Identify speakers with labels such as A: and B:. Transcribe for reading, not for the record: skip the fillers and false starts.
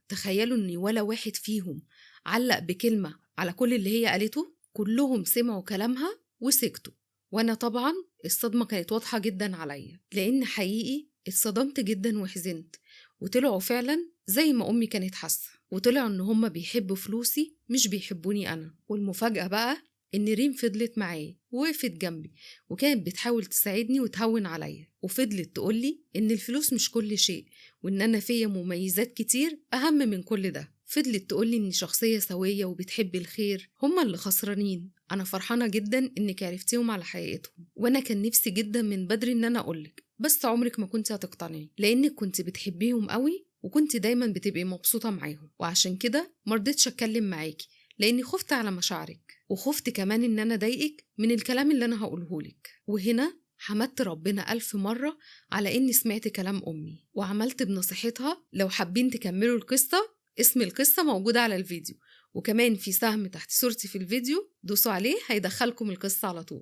A: تخيلوا إن ولا واحد فيهم علق بكلمة على كل اللي هي قالته، كلهم سمعوا كلامها وسكتوا. وأنا طبعا الصدمة كانت واضحة جدا عليا، لأن حقيقي اتصدمت جدا وحزنت، وطلعوا فعلا زي ما أمي كانت حاسة، وطلعوا إن هما بيحبوا فلوسي مش بيحبوني أنا. والمفاجأة بقى إن ريم فضلت معايا ووقفت جنبي، وكانت بتحاول تساعدني وتهون عليا، وفضلت تقولي إن الفلوس مش كل شيء، وإن أنا فيا مميزات كتير أهم من كل ده. فضلت تقولي إني شخصية سوية وبتحب الخير، هما اللي خسرانين. أنا فرحانة جدا إنك عرفتيهم على حقيقتهم، وأنا كان نفسي جدا من بدري إن أنا أقولك، بس عمرك ما كنت هتقتنعي، لأنك كنت بتحبيهم قوي وكنت دايما بتبقي مبسوطة معاهم. وعشان كده مرضتش أتكلم معاكي، لأني خفت على مشاعرك، وخفت كمان إن أنا ضايقك من الكلام اللي أنا هقولهولك. وهنا حمدت ربنا 1000 مرة على إني سمعت كلام أمي وعملت بنصيحتها. لو حابين تكملوا القصة، اسم القصة موجودة على الفيديو، وكمان في سهم تحت صورتي في الفيديو، دوسوا عليه هيدخلكم القصة على طول.